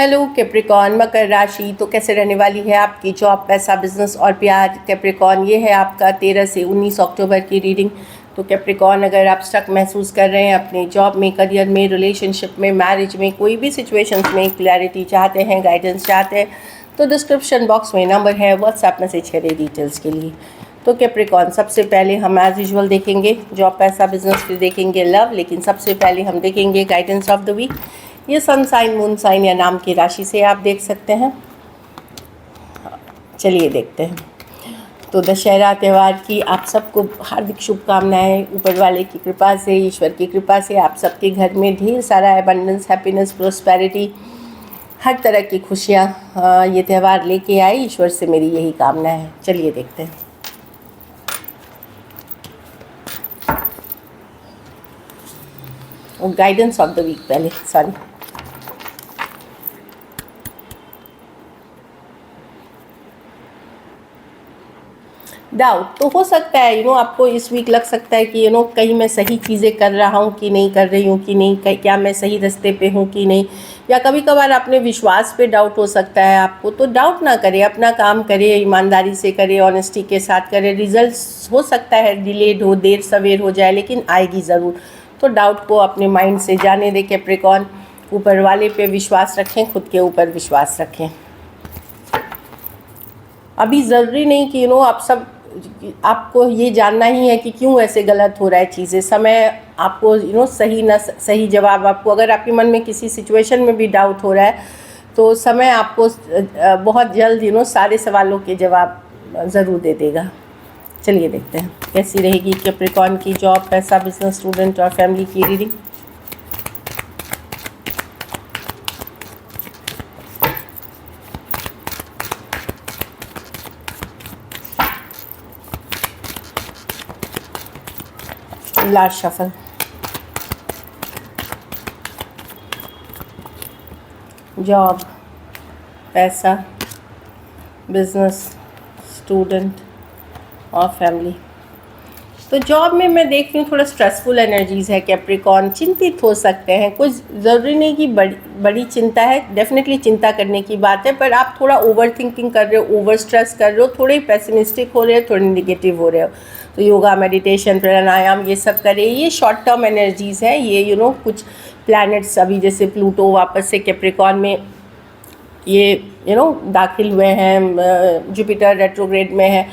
Hello Capricorn, मकर राशि। तो कैसे रहने वाली है आपकी जॉब, पैसा, बिजनेस और प्यार। कैप्रिकॉर्न, ये है आपका 13 से 19 अक्टूबर की रीडिंग। तो कैप्रिकॉर्न, अगर आप स्टक महसूस कर रहे हैं अपने जॉब में, करियर में, रिलेशनशिप में, मैरिज में, कोई भी सिचुएशंस में क्लैरिटी चाहते हैं, गाइडेंस चाहते हैं, तो डिस्क्रिप्शन बॉक्स में नंबर है, व्हाट्सएप मैसेज करें डिटेल्स के लिए। तो कैप्रिकॉर्न, सबसे पहले हम एज यूजुअल देखेंगे जॉब, पैसा, बिजनेस, फिर देखेंगे लव, लेकिन सबसे पहले हम देखेंगे गाइडेंस ऑफ द वीक। ये सन साइन, मून साइन या नाम की राशि से आप देख सकते हैं। चलिए देखते हैं। तो दशहरा त्यौहार की आप सबको हार्दिक शुभकामनाएं। ऊपर वाले की कृपा से, ईश्वर की कृपा से आप सबके घर में ढेर सारा एबंडेंस, हैप्पीनेस, प्रोस्पेरिटी, हर तरह की खुशियाँ ये त्यौहार लेके आए। ईश्वर से मेरी यही कामना है। चलिए देखते हैं। और गाइडेंस ऑफ द वीक पहले, सॉरी। डाउट तो हो सकता है, आपको इस वीक लग सकता है कि कहीं मैं सही चीज़ें कर रहा हूँ कि नहीं, कर रही हूँ कि नहीं, क्या मैं सही रास्ते पे हूँ कि नहीं, या कभी कभार अपने विश्वास पे डाउट हो सकता है आपको। तो डाउट ना करें, अपना काम करें, ईमानदारी से करें, ऑनेस्टी के साथ करें। रिजल्ट्स हो सकता है डिलेड हो, देर सवेर हो जाए, लेकिन आएगी ज़रूर। तो डाउट को अपने माइंड से जाने दें कैप्रिकॉर्न। ऊपर वाले पे विश्वास रखें, खुद के ऊपर विश्वास रखें। अभी ज़रूरी नहीं कि आपको ये जानना ही है कि क्यों ऐसे गलत हो रहा है चीज़ें। समय आपको सही न सही जवाब आपको, अगर आपके मन में किसी सिचुएशन में भी डाउट हो रहा है, तो समय आपको बहुत जल्द सारे सवालों के जवाब ज़रूर दे देगा। चलिए देखते हैं कैसी रहेगी कैप्रिकॉर्न की जॉब, पैसा, बिजनेस, स्टूडेंट और फैमिली की रीडिंग। Last shuffle. जॉब, पैसा, बिजनेस, स्टूडेंट और फैमिली। तो जॉब में मैं देख रही हूँ थोड़ा स्ट्रेसफुल एनर्जीज़ है कैप्रिकॉर्न। चिंतित हो सकते हैं, कुछ ज़रूरी नहीं कि बड़ी चिंता है, डेफिनेटली चिंता करने की बात है, पर आप थोड़ा ओवर थिंकिंग कर रहे हो, ओवर स्ट्रेस कर रहे हो, थोड़े पेसिमिस्टिक हो रहे हो, थोड़े निगेटिव हो रहे हो। तो योगा, मेडिटेशन, प्राणायाम ये सब करें। ये शॉर्ट टर्म एनर्जीज़ है। ये कुछ प्लैनेट्स अभी जैसे प्लूटो वापस से कैप्रिकॉर्न में ये दाखिल हुए हैं, जुपिटर रेट्रोग्रेड में है,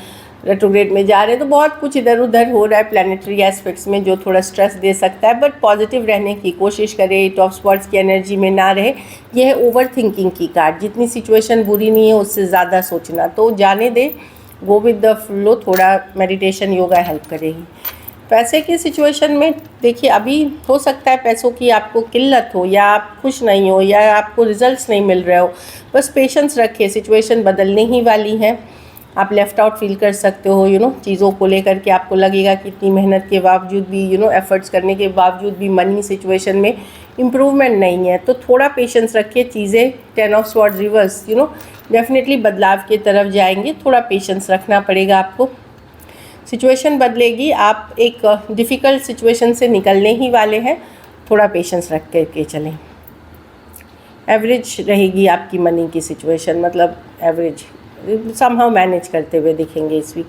रेट्रोग्रेड में जा रहे हैं। तो बहुत कुछ इधर उधर हो रहा है प्लैनेटरी एस्पेक्ट्स में, जो थोड़ा स्ट्रेस दे सकता है। बट पॉजिटिव रहने की कोशिश करें, टॉप स्पॉट्स की एनर्जी में ना रहे। यह है ओवर थिंकिंग की कार्ड। जितनी सिचुएशन बुरी नहीं है उससे ज़्यादा सोचना, तो जाने दे, गो विद द फ्लो। थोड़ा मेडिटेशन, योगा हेल्प करेगी। पैसे की सिचुएशन में देखिए, अभी हो सकता है पैसों की आपको किल्लत हो, या आप खुश नहीं हो, या आपको रिजल्ट्स नहीं मिल रहे हो। बस पेशेंस रखिए, सिचुएशन बदलने ही वाली है। आप लेफ़्ट आउट फील कर सकते हो चीज़ों को लेकर के। आपको लगेगा कि इतनी मेहनत के बावजूद भी एफर्ट्स करने के बावजूद भी मनी सिचुएशन में इम्प्रूवमेंट नहीं है। तो थोड़ा पेशेंस रखिए। चीज़ें 10 ऑफ स्वॉर्ड्स रिवर्स डेफिनेटली बदलाव की तरफ जाएंगे। थोड़ा पेशेंस रखना पड़ेगा आपको। सिचुएशन बदलेगी, आप एक डिफ़िकल्ट सिचुएशन से निकलने ही वाले हैं। थोड़ा पेशेंस रख के चलें। एवरेज रहेगी आपकी मनी की सिचुएशन, मतलब एवरेज, समहाउ मैनेज करते हुए दिखेंगे इस वीक।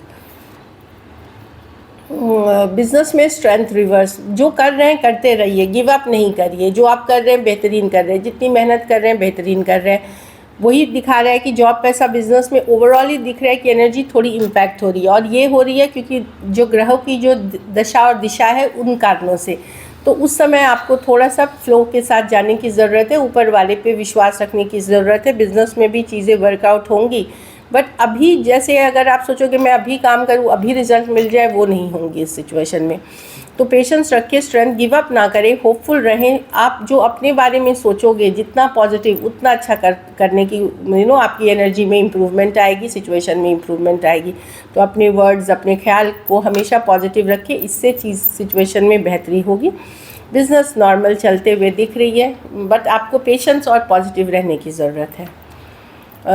बिजनेस में स्ट्रेंथ रिवर्स। जो कर रहे हैं करते रहिए, गिव अप नहीं करिए। जो आप कर रहे हैं बेहतरीन कर रहे हैं, जितनी मेहनत कर रहे हैं बेहतरीन कर रहे हैं। वही दिखा रहा है कि जॉब, पैसा, बिजनेस में ओवरऑल ही दिख रहा है कि एनर्जी थोड़ी इम्पैक्ट हो रही है। और ये हो रही है क्योंकि जो ग्रहों की जो दशा और दिशा है उन कारणों से। तो उस समय आपको थोड़ा सा फ्लो के साथ जाने की ज़रूरत है, ऊपर वाले पे विश्वास रखने की ज़रूरत है। बिज़नेस में भी चीज़ें वर्कआउट होंगी, बट अभी जैसे अगर आप सोचोगे मैं अभी काम करूँ, अभी रिजल्ट मिल जाए, वो नहीं होंगी इस सिचुएशन में। तो पेशेंस रखिए, स्ट्रेंथ, गिव अप ना करें, होपफुल रहें। आप जो अपने बारे में सोचोगे जितना पॉजिटिव, उतना अच्छा करने की आपकी एनर्जी में इम्प्रूवमेंट आएगी, सिचुएशन में इम्प्रूवमेंट आएगी। तो अपने वर्ड्स, अपने ख्याल को हमेशा पॉजिटिव रखिए, इससे सिचुएशन में बेहतरी होगी। बिज़नेस नॉर्मल चलते हुए दिख रही है, बट आपको पेशेंस और पॉजिटिव रहने की ज़रूरत है।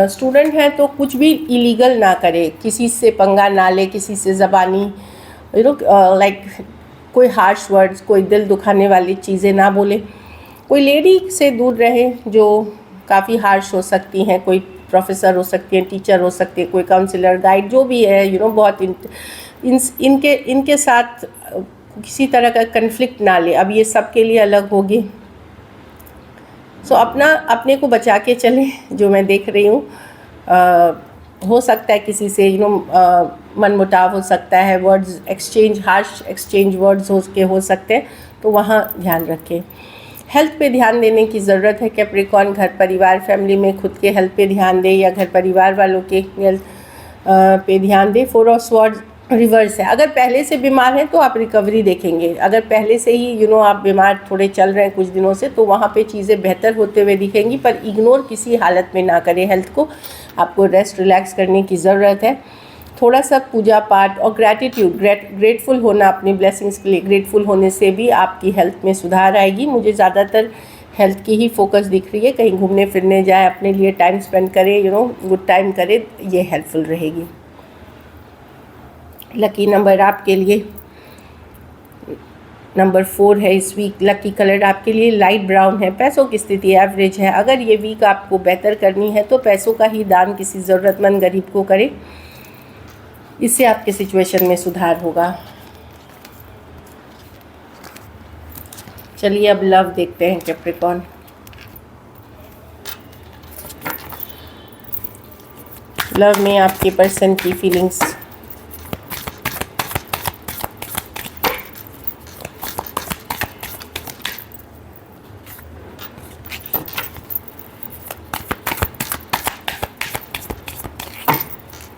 स्टूडेंट हैं तो कुछ भी इलीगल ना करे, किसी से पंगा ना ले, किसी से ज़बानी लाइक कोई हार्श वर्ड्स, कोई दिल दुखाने वाली चीज़ें ना बोले। कोई लेडी से दूर रहे जो काफ़ी हार्श हो सकती हैं, कोई प्रोफेसर हो सकती हैं, टीचर हो सकती है, कोई काउंसलर, गाइड, जो भी है बहुत इनके साथ किसी तरह का कन्फ्लिक्ट ना ले। अब ये सब के लिए अलग होगी। अपने को बचा के चलें, जो मैं देख रही हूँ। हो सकता है किसी से मनमुटाव हो सकता है, words exchange, harsh exchange words हो सकते हैं, तो वहाँ ध्यान रखें। हेल्थ पे ध्यान देने की ज़रूरत है कैप्रिकॉन। घर परिवार फैमिली में खुद के हेल्थ पे ध्यान दे या घर परिवार वालों के हेल्थ पे ध्यान दे। 4 ऑफ स्वॉर्ड्स रिवर्स है। अगर पहले से बीमार हैं तो आप रिकवरी देखेंगे। अगर पहले से ही आप बीमार थोड़े चल रहे हैं कुछ दिनों से, तो वहाँ पे चीज़ें बेहतर होते हुए दिखेंगी। पर इग्नोर किसी हालत में ना करें हेल्थ को। आपको रेस्ट रिलैक्स करने की ज़रूरत है। थोड़ा सा पूजा पाठ और ग्रैटिट्यूड, ग्रेटफुल होना, अपनी ब्लेसिंग्स के लिए ग्रेटफुल होने से भी आपकी हेल्थ में सुधार आएगी। मुझे ज़्यादातर हेल्थ की ही फोकस दिख रही है। कहीं घूमने फिरने जाए, अपने लिए टाइम स्पेंड करें, गुड टाइम करें, ये हेल्पफुल रहेगी। लकी नंबर आपके लिए नंबर 4 है इस वीक। लकी कलर आपके लिए लाइट ब्राउन है। पैसों की स्थिति एवरेज है। अगर ये वीक आपको बेहतर करनी है तो पैसों का ही दान किसी ज़रूरतमंद गरीब को करें, इससे आपके सिचुएशन में सुधार होगा। चलिए अब लव देखते हैं कैप्रिकॉन। लव में आपके पर्सन की feelings.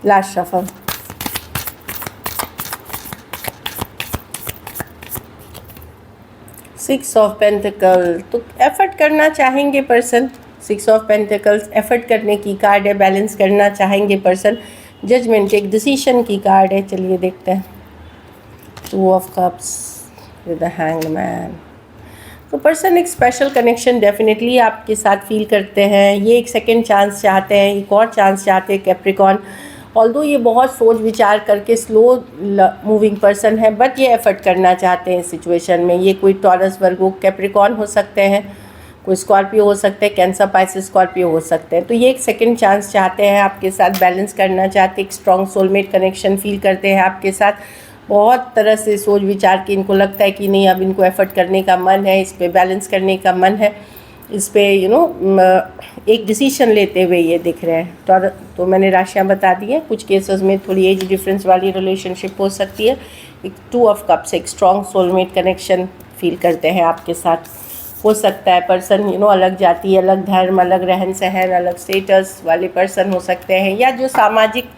Last shuffle. Six of pentacle, तो एफर्ट करना चाहेंगे पर्सन। 6 ऑफ पेंटिकल्स एफर्ट करने की कार्ड है, बैलेंस करना चाहेंगे पर्सन। जजमेंट एक डिसीशन की कार्ड है। चलिए देखते हैं। 2 of cups with the hanged man. तो पर्सन एक स्पेशल कनेक्शन डेफिनेटली आपके साथ फील करते हैं। ये एक सेकेंड चांस चाहते हैं, एक और चांस चाहते हैं कैप्रिकॉन। ऑल्दो ये बहुत सोच विचार करके स्लो मूविंग पर्सन है, बट ये एफर्ट करना चाहते हैं इस सिचुएशन में। ये कोई टॉरस, वर्गो, कैप्रिकॉन हो सकते हैं, कोई स्कॉर्पियो हो सकते हैं, कैंसर, पाइसेस, स्कॉर्पियो हो सकते हैं। तो ये एक सेकंड चांस चाहते हैं आपके साथ, बैलेंस करना चाहते हैं, एक स्ट्रॉन्ग सोलमेट कनेक्शन फील करते हैं आपके साथ। बहुत तरह से सोच विचार के इनको लगता है कि नहीं, अब इनको एफर्ट करने का मन है, इस पर बैलेंस करने का मन है, इस पर एक डिसीजन लेते हुए ये दिख रहे हैं। तो मैंने राशियाँ बता दी हैं। कुछ केसेस में थोड़ी एज डिफरेंस वाली रिलेशनशिप हो सकती है। एक 2 ऑफ कप्स, एक स्ट्रॉन्ग सोलमेट कनेक्शन फील करते हैं आपके साथ। हो सकता है पर्सन अलग जाति, अलग धर्म, अलग रहन सहन, अलग स्टेटस वाले पर्सन हो सकते हैं, या जो सामाजिक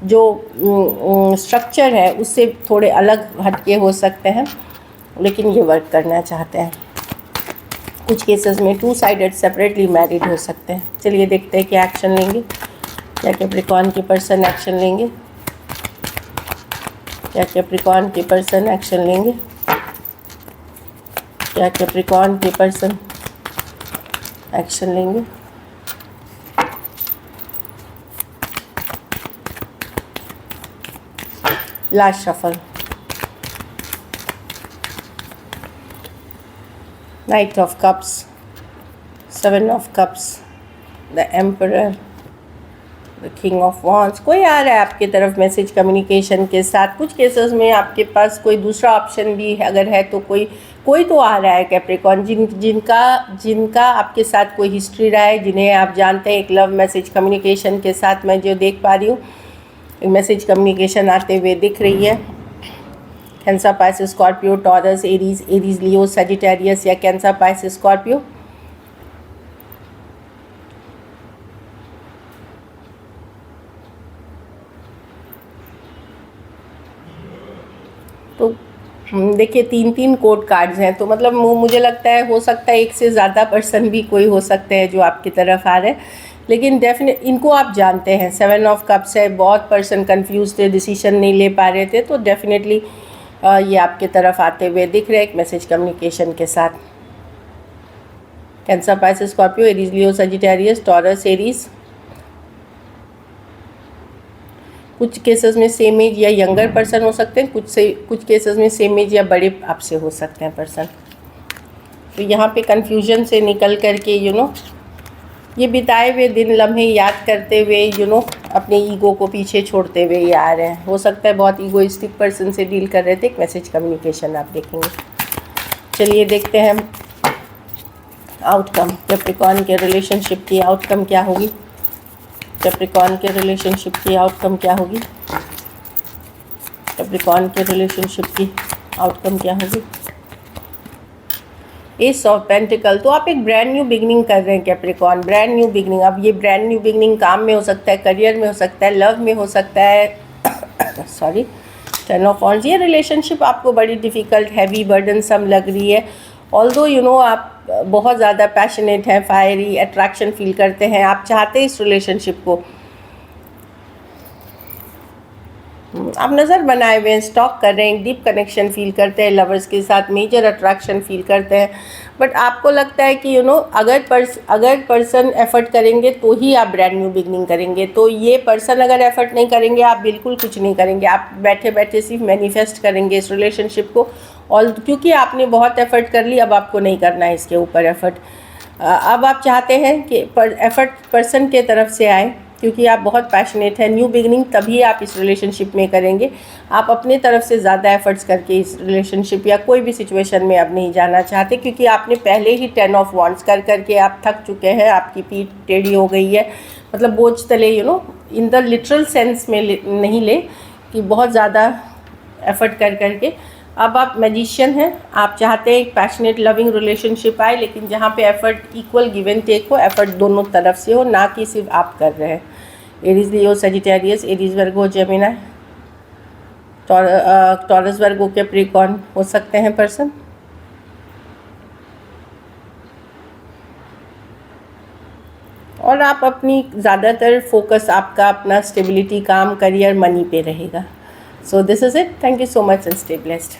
जो स्ट्रक्चर है उससे थोड़े अलग हटके हो सकते हैं, लेकिन ये वर्क करना चाहते हैं। कुछ केसेस में 2 साइडेड सेपरेटली मैरिड हो सकते हैं। चलिए देखते हैं क्या एक्शन लेंगे, क्या कैप्रिकॉन के पर्सन एक्शन लेंगे, क्या कैप्रिकॉन के पर्सन एक्शन लेंगे, क्या कैप्रिकॉन के पर्सन एक्शन लेंगे। Last shuffle. Knight of Cups, 7 of Cups, the Emperor, the King of Wands। कोई आ रहा है आपकी तरफ मैसेज कम्युनिकेशन के साथ। कुछ केसेस में आपके पास कोई दूसरा ऑप्शन भी अगर है तो कोई तो आ रहा है कैप्रिकॉन, जिनका आपके साथ कोई हिस्ट्री रहा है, जिन्हें आप जानते हैं। एक लव मैसेज कम्युनिकेशन के साथ मैं जो देख पा रही हूँ, एक मैसेज कम्युनिकेशन आते हुए दिख रही है। Cancer, Pisces, Scorpio, Taurus, Aries, Leo, Sagittarius या कैंसर, पाइसेस, स्कॉर्पियो। तो देखिए 3 कोड कार्ड्स हैं, तो मतलब मुझे लगता है हो सकता है एक से ज़्यादा पर्सन भी कोई हो सकते हैं जो आपकी तरफ आ रहे हैं, लेकिन डेफिनेट इनको आप जानते हैं। 7 ऑफ कप्स है, बहुत पर्सन कंफ्यूज थे, डिसीजन नहीं ले पा रहे थे, तो डेफिनेटली ये आपके तरफ आते हुए दिख रहे हैं एक मैसेज कम्युनिकेशन के साथ। Cancer, Pisces, Scorpio, Aries, Leo, Sagittarius, taurus, Aries. कुछ केसेस में सेम एज या यंगर पर्सन हो सकते हैं, कुछ केसेस में सेम एज या बड़े आपसे हो सकते हैं पर्सन। तो यहाँ पे कन्फ्यूजन से निकल करके ये बिताए हुए दिन लम्हे याद करते हुए अपने ईगो को पीछे छोड़ते हुए ये आ रहे हैं। हो सकता है बहुत ईगोइस्टिक पर्सन से डील कर रहे थे। एक मैसेज कम्युनिकेशन आप देखेंगे। चलिए देखते हैं आउटकम, कैप्रिकॉर्न के रिलेशनशिप की आउटकम क्या होगी। कैप्रिकॉर्न के रिलेशनशिप की आउटकम क्या होगी। कैप्रिकॉर्न के रिलेशनशिप की आउटकम क्या होगी। एस ऑफ पेंटिकल, तो आप एक ब्रांड न्यू बिगनिंग कर रहे हैं कैप्रिकॉर्न, ब्रांड न्यू बिगनिंग। अब ये ब्रांड न्यू बिगनिंग काम में हो सकता है, करियर में हो सकता है, लव में हो सकता है सॉरी, 10 ऑफ वॉन्ड्स। ये रिलेशनशिप आपको बड़ी डिफ़िकल्ट, हैवी, बर्डनसम लग रही है। ऑल्दो आप बहुत ज़्यादा पैशनेट हैं, फायरी, अट्रैक्शन फील करते हैं, आप चाहते हैं इस रिलेशनशिप को, आप नज़र बनाए हुए हैं, स्टॉक कर रहे हैं, डीप कनेक्शन फील करते हैं लवर्स के साथ, मेजर अट्रैक्शन फील करते हैं। बट आपको लगता है कि अगर पर्सन एफर्ट करेंगे तो ही आप ब्रांड न्यू बिगनिंग करेंगे। तो ये पर्सन अगर एफर्ट नहीं करेंगे आप बिल्कुल कुछ नहीं करेंगे, आप बैठे बैठे सिर्फ मैनिफेस्ट करेंगे इस रिलेशनशिप को। और क्योंकि आपने बहुत एफर्ट कर ली, अब आपको नहीं करना है इसके ऊपर एफर्ट। अब आप चाहते हैं कि एफर्ट पर्सन के तरफ से आए, क्योंकि आप बहुत पैशनेट हैं। न्यू बिगनिंग तभी आप इस रिलेशनशिप में करेंगे। आप अपने तरफ से ज़्यादा एफर्ट्स करके इस रिलेशनशिप या कोई भी सिचुएशन में अब नहीं जाना चाहते, क्योंकि आपने पहले ही 10 ऑफ वॉन्ड्स कर करके आप थक चुके हैं, आपकी पीठ टेढ़ी हो गई है। मतलब बोझ तले इन द लिटरल सेंस में नहीं ले कि बहुत ज़्यादा एफर्ट कर करके। अब आप मैजिशियन हैं, आप चाहते हैं एक पैशनेट लविंग रिलेशनशिप आए, लेकिन जहाँ पे effort equal give and take हो, एफर्ट दोनों तरफ से हो, ना कि सिर्फ आप कर रहे हैं। एरीज, लियो, सजिटेरियस, एरीज, वर्गो, जेमिनी, टॉरस, वर्गो, कैप्रिकॉर्न हो सकते हैं पर्सन। और आप अपनी ज़्यादातर फोकस आपका अपना स्टेबिलिटी, काम, करियर, मनी पे रहेगा। So this is it. Thank you so much and stay blessed.